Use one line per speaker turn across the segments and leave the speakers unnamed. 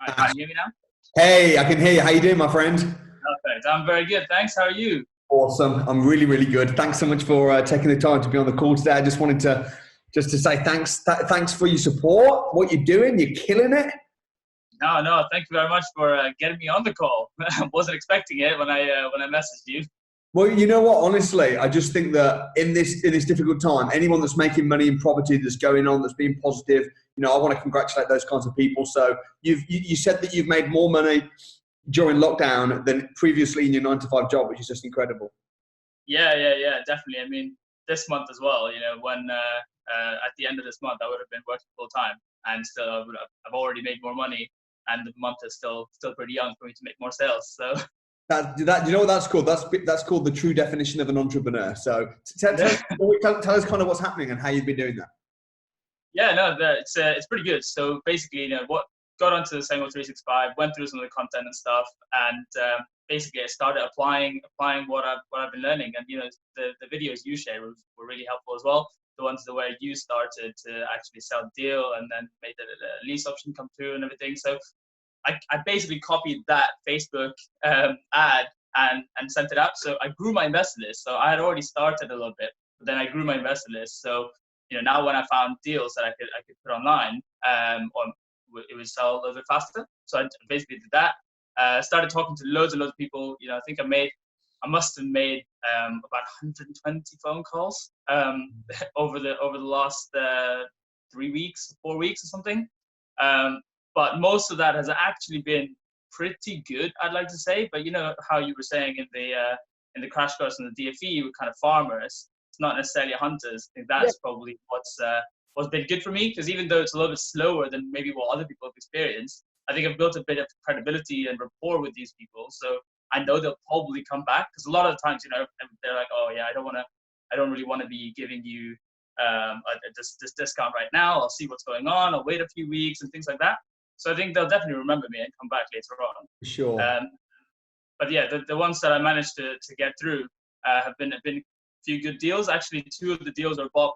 All right, can you hear me now?
Hey, I can hear you. How you doing, my friend?
Perfect. I'm very good. Thanks. How are you?
Awesome. I'm really, really good. Thanks so much for taking the time to be on the call today. I just wanted to say thanks. Thanks for your support. What you're doing, you're killing it.
No. Thank you very much for getting me on the call. I wasn't expecting it when I messaged you.
Well, you know what? Honestly, I just think that in this difficult time, anyone that's making money in property, that's going on, that's being positive, I want to congratulate those kinds of people. So you said that you've made more money during lockdown than previously in your 9 to 5 job, which is just incredible.
Yeah. Definitely. I mean, this month as well. When at the end of this month, I would have been working full time, and still I've already made more money, and the month is still pretty young for me to make more sales. So.
You know what that's called? That's called the true definition of an entrepreneur. So tell us kind of what's happening and how you've been doing that.
Yeah, no, it's pretty good. So basically, what got onto the Sango 365, went through some of the content and stuff, and basically I started applying what I've been learning, and the videos you shared were really helpful as well. The ones where you started to actually sell a deal and then made the lease option come through and everything. So I basically copied that Facebook ad and sent it out. So I grew my investor list. So I had already started a little bit, but then I grew my investor list. So now when I found deals that I could put online, it would sell a little bit faster. So I basically did that. Started talking to loads and loads of people. I think I must have made about 120 phone calls over the last 3 weeks, 4 weeks or something. But most of that has actually been pretty good, I'd like to say. But how you were saying in the crash course and the DFE, we're kind of farmers. It's not necessarily hunters. I think that's probably what's been good for me, because even though it's a little bit slower than maybe what other people have experienced, I think I've built a bit of credibility and rapport with these people. So I know they'll probably come back, because a lot of the times, they're like, oh yeah, I don't really want to be giving you this discount right now. I'll see what's going on. I'll wait a few weeks and things like that. So I think they'll definitely remember me and come back later on.
Sure.
But yeah, the ones that I managed to get through have been a few good deals. Actually, 2 of the deals are bought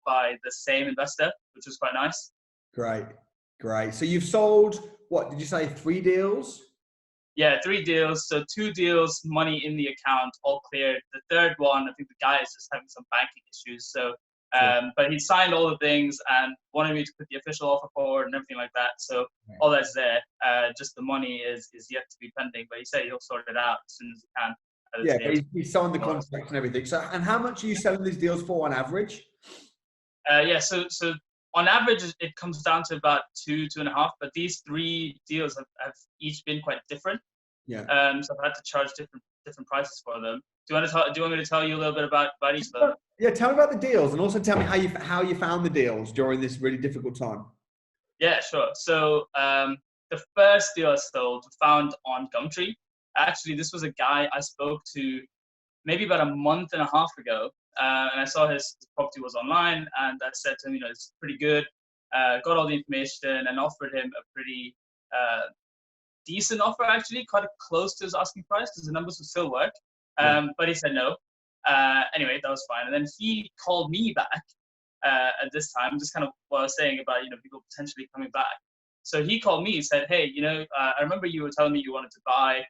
by the same investor, which is quite nice.
Great. So you've sold, what did you say, 3 deals?
Yeah, 3 deals. So 2 deals, money in the account, all cleared. The third one, I think the guy is just having some banking issues. So, but he signed all the things and wanted me to put the official offer forward and everything like that. So all that's there. Just the money is yet to be pending. But he said he'll sort it out as soon as he can.
Yeah, but he signed the contract and everything. So, and how much are you selling these deals for on average?
So on average, it comes down to about 2.5. But these 3 deals have each been quite different.
Yeah.
So I've had to charge different prices for them. Do you want me to tell you a little bit about each of them?
Yeah, tell me about the deals, and also tell me how you found the deals during this really difficult time.
Yeah, sure. So the first deal I sold found on Gumtree. Actually, this was a guy I spoke to maybe about a month and a half ago, and I saw his property was online, and I said to him, it's pretty good. Got all the information and offered him a pretty decent offer, actually, quite close to his asking price, because the numbers would still work. But he said no. Anyway, that was fine. And then he called me back at this time, just kind of what I was saying about people potentially coming back. So he called me, said, hey, I remember you were telling me you wanted to buy.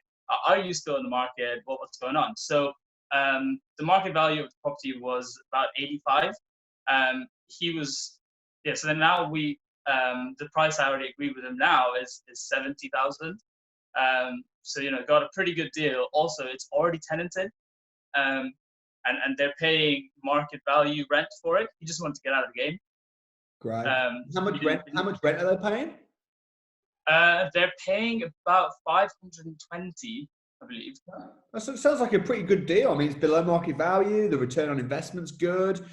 Are you still in the market? What's going on? So the market value of the property was about 85. So then now the price I already agreed with him now is 70,000. So got a pretty good deal. Also, it's already tenanted, and they're paying market value rent for it. He just wanted to get out of the game.
Great. How much rent are they paying?
They're paying about 520, I believe.
That sounds like a pretty good deal. I mean, it's below market value. The return on investment's good.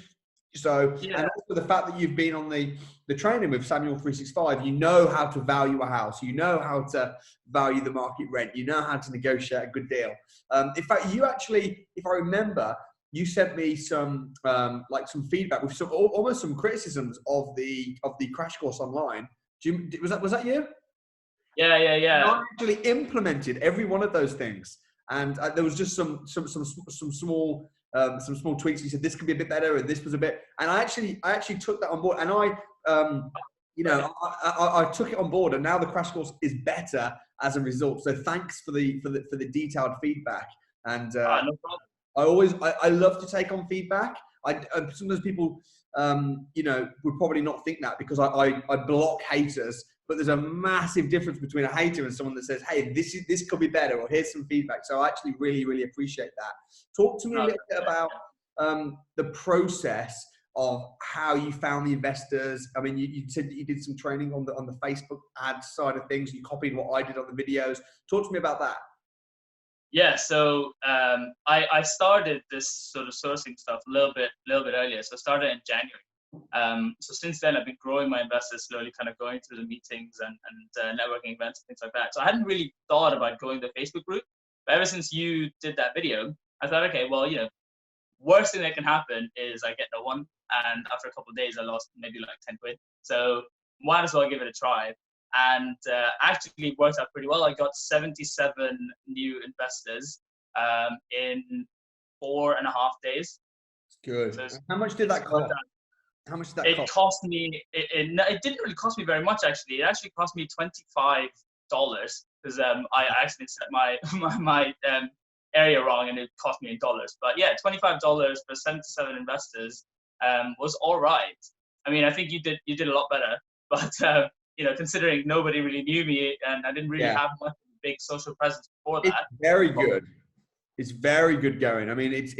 So, and also the fact that you've been on the training with Samuel 365, you know how to value a house. You know how to value the market rent. You know how to negotiate a good deal. In fact, you actually, if I remember, you sent me some some feedback with almost some criticisms of the crash course online. Was that you?
Yeah.
I actually implemented every one of those things, and there was just some small tweaks. He said this could be a bit better, and this was a bit. And I actually took that on board, and you know, I took it on board, and now the crash course is better as a result. So thanks for the detailed feedback. And
No problem.
I love to take on feedback. Sometimes people, you know, would probably not think that because I block haters. But there's a massive difference between a hater and someone that says, "Hey, this could be better," or "Here's some feedback." So I actually really appreciate that. Talk to me a little bit about the process of how you found the investors. I mean, you said that you did some training on the Facebook ad side of things. You copied what I did on the videos. Talk to me about that.
Yeah, so I started this sort of sourcing stuff a little bit earlier. So I started in January. So since then, I've been growing my investors slowly, kind of going through the meetings and networking events and things like that. So I hadn't really thought about going the Facebook route, but ever since you did that video, I thought, okay, well, you know, worst thing that can happen is I get no one, and after a couple of days, I lost maybe like 10 quid. So might as well give it a try. And actually worked out pretty well. I got 77 new investors in 4.5 days.
Good.
So
How much did that cost? How much did that
it
cost?
cost me, it didn't really cost me very much, actually. It actually cost me $25 because I actually set my area wrong and it cost me in dollars. But yeah, $25 for 77 investors was all right. I mean, I think you did a lot better, but you know, considering nobody really knew me and I didn't really have much of a big social presence before that.
It's very good. It's very good going. I mean, it's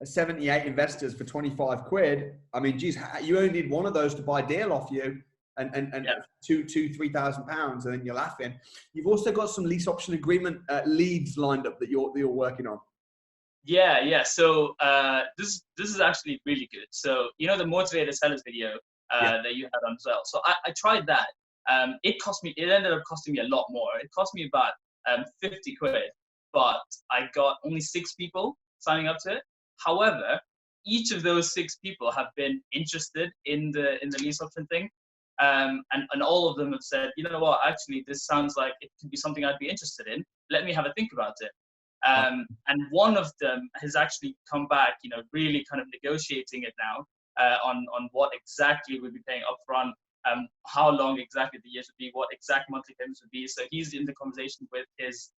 78 investors for 25 quid. I mean, geez, you only need one of those to buy a deal off you, and £3,000, and then you're laughing. You've also got some lease option agreement leads lined up that you're working on.
Yeah. So this is actually really good. So you know the motivated sellers video that you had on as well. So I tried that. It ended up costing me a lot more. It cost me about 50 quid, but I got only 6 people signing up to it. However, each of those 6 people have been interested in the lease option thing. And all of them have said, you know what, actually, this sounds like it could be something I'd be interested in. Let me have a think about it. And one of them has actually come back, you know, really kind of negotiating it now on what exactly we'd be paying upfront, how long exactly the years would be, what exact monthly payments would be. So he's in the conversation with his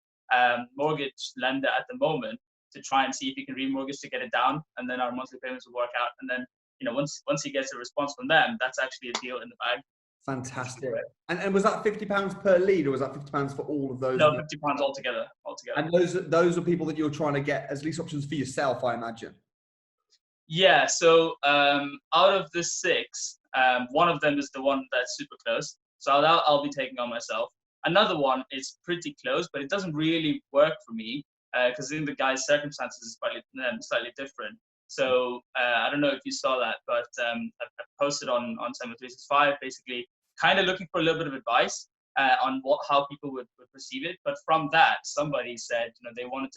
mortgage lender at the moment to try and see if he can remortgage to get it down, and then our monthly payments will work out. And then, you know, once he gets a response from them, that's actually a deal in the bag.
Fantastic. And was that £50 per lead, or was that £50 for all of those?
No, £50 altogether.
And those are people that you're trying to get as lease options for yourself, I imagine.
Yeah. So out of the 6, one of them is the one that's super close. So I'll be taking on myself. Another one is pretty close, but it doesn't really work for me because in the guy's circumstances is slightly different. So I don't know if you saw that, but I posted on 365 basically kind of looking for a little bit of advice on how people would perceive it. But from that, somebody said, you know, they wanted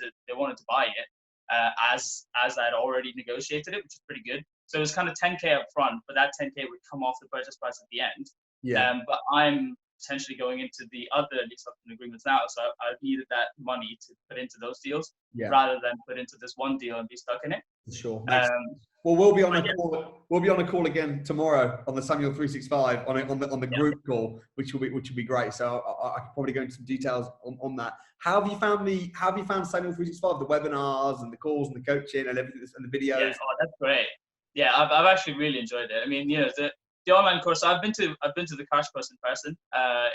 to buy it as I'd already negotiated it, which is pretty good. So it was kind of 10K up front, but that 10K would come off the purchase price at the end. Yeah. But I'm potentially going into the other lease option agreements now, so I needed that money to put into those deals rather than put into this one deal and be stuck in it.
Sure. Well, we'll be on a call. We'll be on a call again tomorrow on the Samuel 365 on the group call, which will be great. So I can probably go into some details on that. How have you found Samuel 365? The webinars and the calls and the coaching and everything and the videos.
Yeah, that's great. Yeah, I've actually really enjoyed it. I mean, you know, the online course, I've been to the crash course in person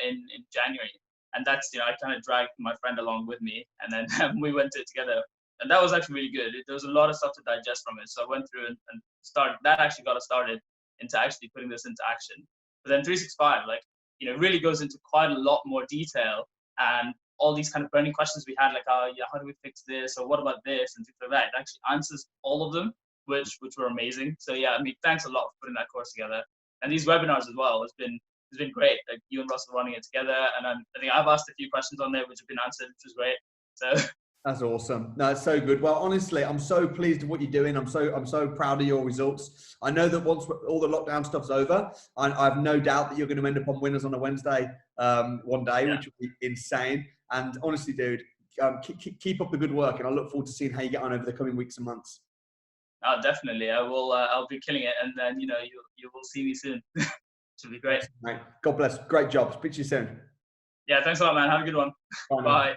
in January, and that's, you know, I kind of dragged my friend along with me, and then we went to it together. And that was actually really good. There was a lot of stuff to digest from it. So I went through and started. That actually got us started into actually putting this into action. But then 365, like, you know, really goes into quite a lot more detail and all these kind of burning questions we had, like, how do we fix this, or what about this, and things like that. It actually answers all of them, which were amazing. So yeah, I mean, thanks a lot for putting that course together. And these webinars as well has been great. Like, you and Russell running it together, and I think I've asked a few questions on there which have been answered, which was great. So.
That's awesome. No, it's so good. Well, honestly, I'm so pleased with what you're doing. I'm so proud of your results. I know that once all the lockdown stuff's over, I have no doubt that you're going to end up on Winners on a Wednesday one day, which will be insane. And honestly, dude, keep up the good work, and I look forward to seeing how you get on over the coming weeks and months.
Oh, definitely. I will. I'll be killing it, and then, you know, you will see me soon. Should be great.
Mate. God bless. Great job. Speak to you soon.
Yeah, thanks a lot, man. Have a good one.
Bye now.
Bye.